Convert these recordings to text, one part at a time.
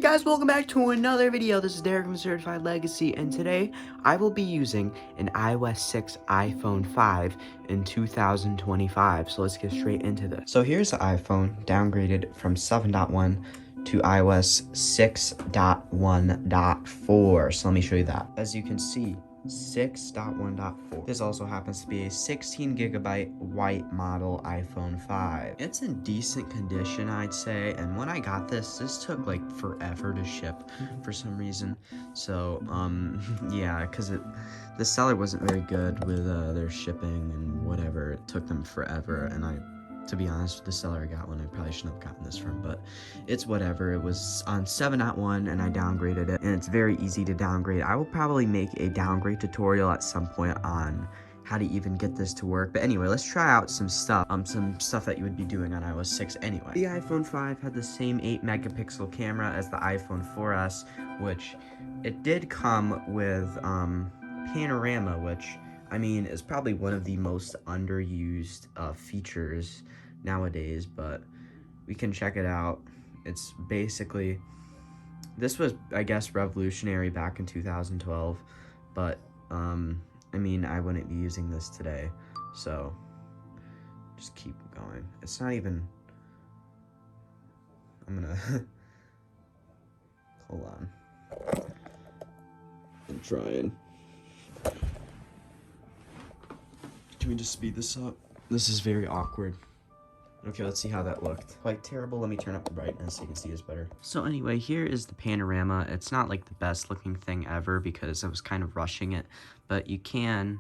guys, welcome back to another video. This is Derek from Certified Legacy, and today I will be using an iOS 6 iPhone 5 in 2025. So let's get straight into this. So here's the iPhone downgraded from 7.1 to iOS 6.1.4. So let me show you that. As you can see, 6.1.4. This also happens to be a 16GB white model iPhone 5. It's in decent condition, I'd say, and when I got this took like forever to ship for some reason. So, yeah, because the seller wasn't very good with their shipping and whatever. It took them forever, and to be honest, with the seller I got one, I probably shouldn't have gotten this from, but it's whatever. It was on 7.1 and I downgraded it, and it's very easy to downgrade. I will probably make a downgrade tutorial at some point on how to even get this to work. But anyway, let's try out some stuff that you would be doing on iOS 6 anyway. The iPhone 5 had the same 8-megapixel camera as the iPhone 4S, which it did come with panorama, which I mean, is probably one of the most underused features nowadays, but we can check it out. It's basically, this was, I guess, revolutionary back in 2012, but, I mean, I wouldn't be using this today, so just keep going. It's not even, I'm gonna, hold on. I'm trying. Can we just speed this up? This is very awkward. Okay, let's see how that looked. Quite terrible. Let me turn up the brightness so you can see us better. So anyway, here is the panorama. It's not like the best looking thing ever because I was kind of rushing it, but you can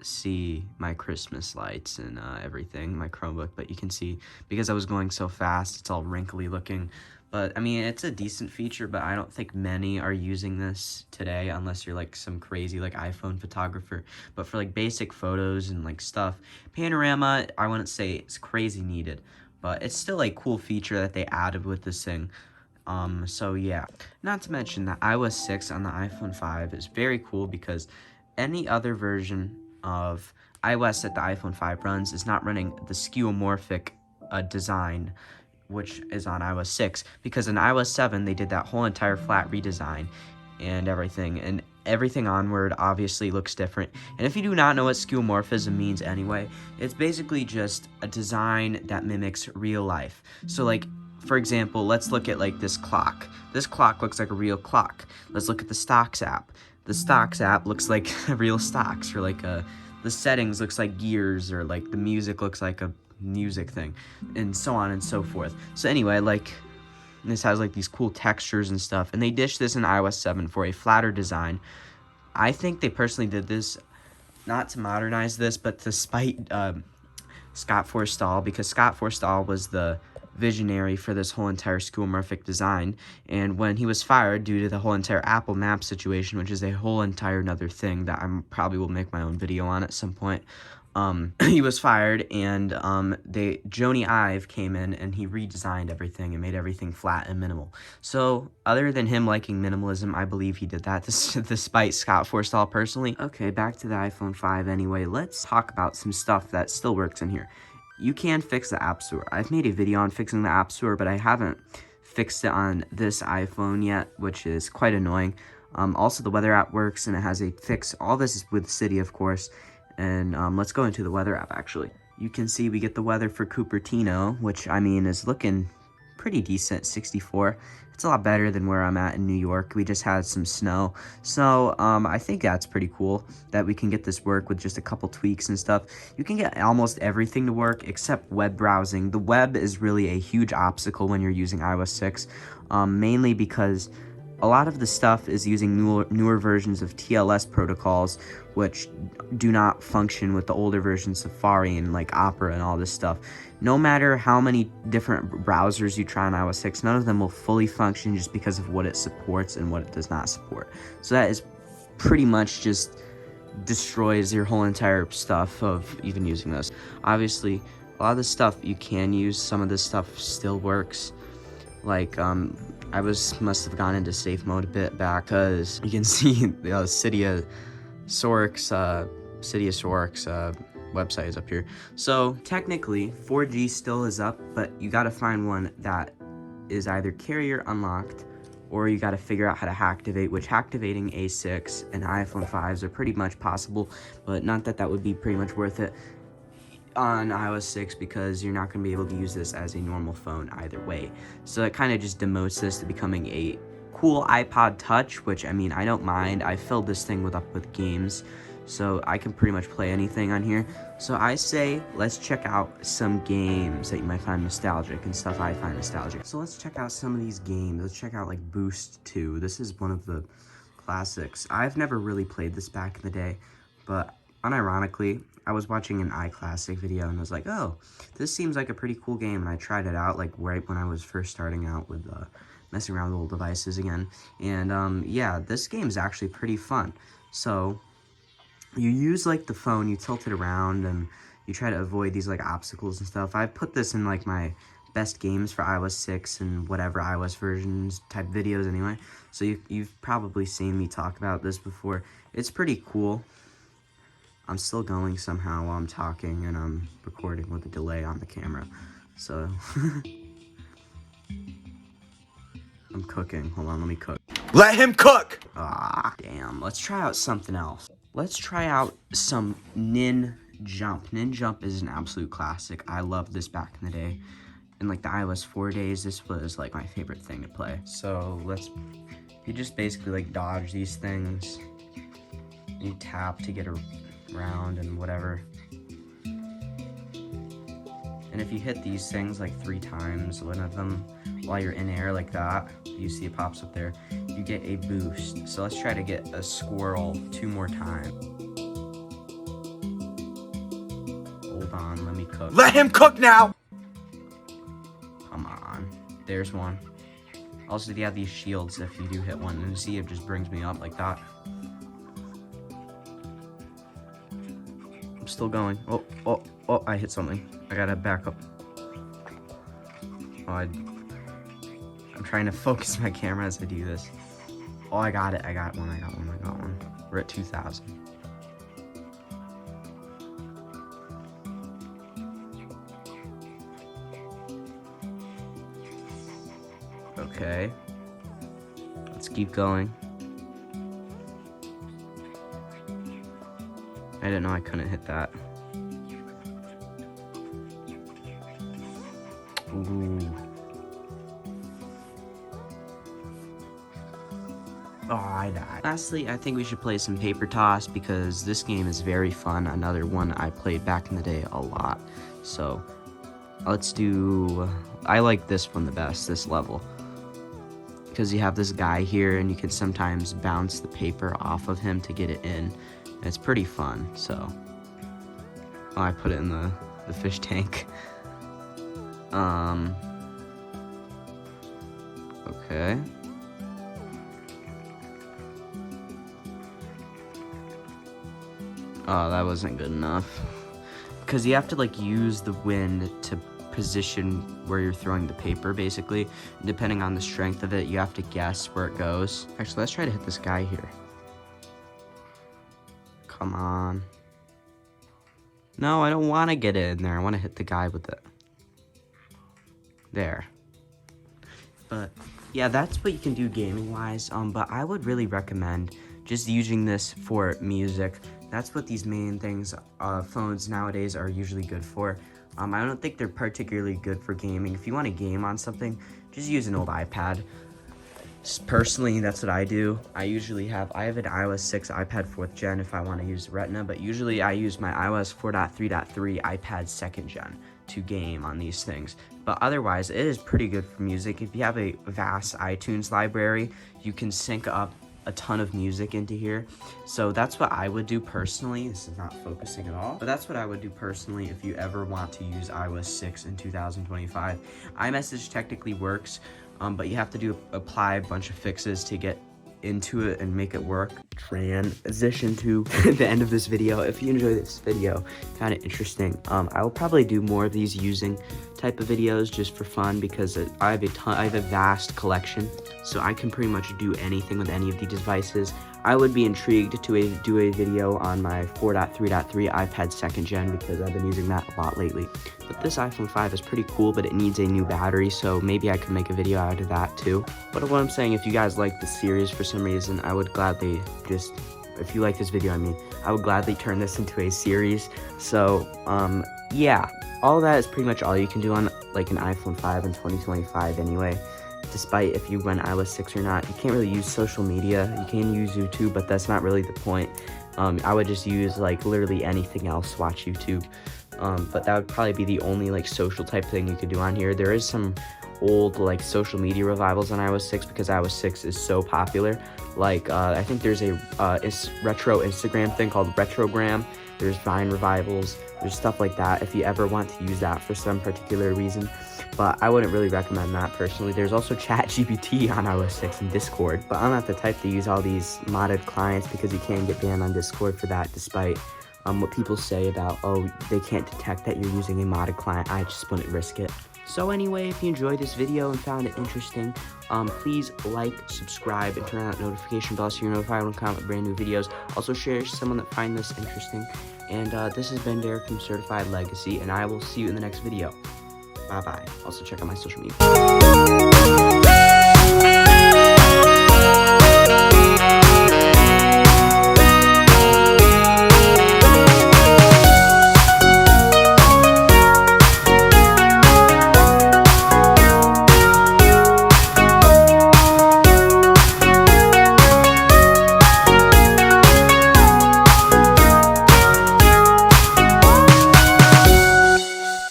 see my Christmas lights and everything, my Chromebook, but you can see, because I was going so fast, it's all wrinkly looking. But, I mean, it's a decent feature, but I don't think many are using this today unless you're, like, some crazy, like, iPhone photographer. But for, like, basic photos and, like, stuff, panorama, I wouldn't say it's crazy needed. But it's still a cool feature that they added with this thing. So, yeah. Not to mention that iOS 6 on the iPhone 5 is very cool because any other version of iOS that the iPhone 5 runs is not running the skeuomorphic design, which is on iOS 6, because in iOS 7 they did that whole entire flat redesign and everything onward obviously looks different. And if you do not know what skeuomorphism means anyway, it's basically just a design that mimics real life. So, like, for example, let's look at like this clock. This clock looks like a real clock. Let's look at the Stocks app. The Stocks app looks like real stocks, or like the settings looks like gears, or like the music looks like a music thing, and so on and so forth. So anyway, like, this has like these cool textures and stuff, and they dished this in iOS 7 for a flatter design. I think they personally did this not to modernize this, but to spite Scott Forstall, because Scott Forstall was the visionary for this whole entire skeuomorphic design, and when he was fired due to the whole entire Apple Map situation, which is a whole entire another thing that I probably will make my own video on at some point, he was fired, and Joni Ive came in and he redesigned everything and made everything flat and minimal. So other than him liking minimalism, I believe he did that despite Scott Forstall personally. Okay, back to the iPhone 5 anyway. Let's talk about some stuff that still works in here. You can fix the App Store. I've made a video on fixing the App Store, but I haven't fixed it on this iPhone yet, which is quite annoying. Also, the weather app works, and it has a fix. All this is with City, of course. And let's go into the weather app, actually. You can see we get the weather for Cupertino, which, I mean, is looking pretty decent, 64. It's a lot better than where I'm at in New York. We just had some snow. So, I think that's pretty cool that we can get this work with just a couple tweaks and stuff. You can get almost everything to work except web browsing. The web is really a huge obstacle when you're using iOS 6, mainly because a lot of the stuff is using newer versions of TLS protocols, which do not function with the older versions of Safari and like Opera and all this stuff. No matter how many different browsers you try on iOS 6, none of them will fully function just because of what it supports and what it does not support. So that is pretty much just destroys your whole entire stuff of even using those. Obviously, a lot of the stuff you can use, some of this stuff still works. Like, I must have gone into safe mode a bit back, because you can see the Cydia Sorix website is up here. So technically 4G still is up, but you gotta find one that is either carrier unlocked, or you got to figure out how to hacktivate, which hacktivating A6 and iPhone 5s are pretty much possible, but not that that would be pretty much worth it on iOS 6 because you're not going to be able to use this as a normal phone either way. So it kind of just demotes this to becoming a cool iPod Touch, which, I mean, I don't mind. I filled this thing up with games, so I can pretty much play anything on here. So I say let's check out some games that you might find nostalgic and stuff I find nostalgic. So let's check out some of these games. Let's check out like Boost 2. This is one of the classics. I've never really played this back in the day, but unironically, I was watching an iClassic video and I was like, oh, this seems like a pretty cool game, and I tried it out like right when I was first starting out with messing around with old devices again, and yeah, this game is actually pretty fun. So you use like the phone, you tilt it around, and you try to avoid these like obstacles and stuff. I put this in like my best games for iOS 6 and whatever iOS versions type videos anyway, so you've probably seen me talk about this before. It's pretty cool. I'm still going somehow while I'm talking, and I'm recording with a delay on the camera, so I'm cooking. Hold on, let me cook. Let him cook! Ah, damn. Let's try out something else. Let's try out some Nin Jump. Nin Jump is an absolute classic. I loved this back in the day. In like the iOS 4 days, this was like my favorite thing to play. So you just basically like dodge these things. You tap to get around and whatever. And if you hit these things like 3 times, one of them while you're in air like that, you see it pops up there, you get a boost. So let's try to get a squirrel 2 more times. Hold on, let me cook. Let him cook now! Come on. There's one. Also, you have these shields if you do hit one, and see it just brings me up like that. I'm still going. Oh, I hit something. I gotta back up. Oh, I'm trying to focus my camera as I do this. Oh, I got it. I got one. We're at 2,000. Okay. Let's keep going. I didn't know I couldn't hit that. Ooh. Oh, I died. Lastly, I think we should play some Paper Toss because this game is very fun. Another one I played back in the day a lot. So, let's do... I like this one the best, this level. Because you have this guy here and you can sometimes bounce the paper off of him to get it in. And it's pretty fun, so... Oh, I put it in the fish tank. Okay. Oh, that wasn't good enough. Because you have to, like, use the wind to position where you're throwing the paper, basically. Depending on the strength of it, you have to guess where it goes. Actually, let's try to hit this guy here. Come on. No, I don't want to get it in there. I want to hit the guy with it. There. But, yeah, that's what you can do gaming-wise. But I would really recommend just using this for music. That's what these main things, phones nowadays are usually good for. I don't think they're particularly good for gaming. If you want to game on something, just use an old iPad. Personally, that's what I do. I have an iOS 6 iPad 4th gen if I want to use Retina, but usually I use my iOS 4.3.3 iPad 2nd gen to game on these things. But otherwise, it is pretty good for music. If you have a vast iTunes library, you can sync up a ton of music into here. So that's what I would do personally. This is not focusing at all, but that's what I would do personally if you ever want to use iOS 6 in 2025. iMessage technically works, but you have to apply a bunch of fixes to get into it and make it work. Transition to the end of this video. If you enjoyed this video, kind of interesting, I will probably do more of these using type of videos just for fun because I have a vast collection, so I can pretty much do anything with any of these devices. I would be intrigued to do a video on my 4.3.3 iPad 2nd gen because I've been using that a lot lately. But But this iPhone 5 is pretty cool, but it needs a new battery, so maybe I could make a video out of that too. But what I'm saying, if you guys like this series for some reason, I would gladly just, if you like this video, I would gladly turn this into a series. So, yeah, all that is pretty much all you can do on like an iPhone 5 in 2025 anyway. Despite if you run iOS 6 or not, you can't really use social media. You can use YouTube, but that's not really the point. I would just use like literally anything else, watch YouTube. But that would probably be the only like social type thing you could do on here. There is some old like social media revivals on iOS 6 because iOS 6 is so popular. Like I think there's a retro Instagram thing called Retrogram. There's Vine revivals. There's stuff like that if you ever want to use that for some particular reason. But I wouldn't really recommend that personally. There's also ChatGPT on iOS 6 and Discord. But I'm not the type to use all these modded clients because you can get banned on Discord for that, despite what people say about, oh, they can't detect that you're using a modded client. I just wouldn't risk it. So anyway, if you enjoyed this video and found it interesting, please like, subscribe, and turn on that notification bell so you're notified when I come out with brand new videos. Also share with someone that find this interesting. And this has been Derek from Certified Legacy, and I will see you in the next video. Bye-bye. Also check out my social media.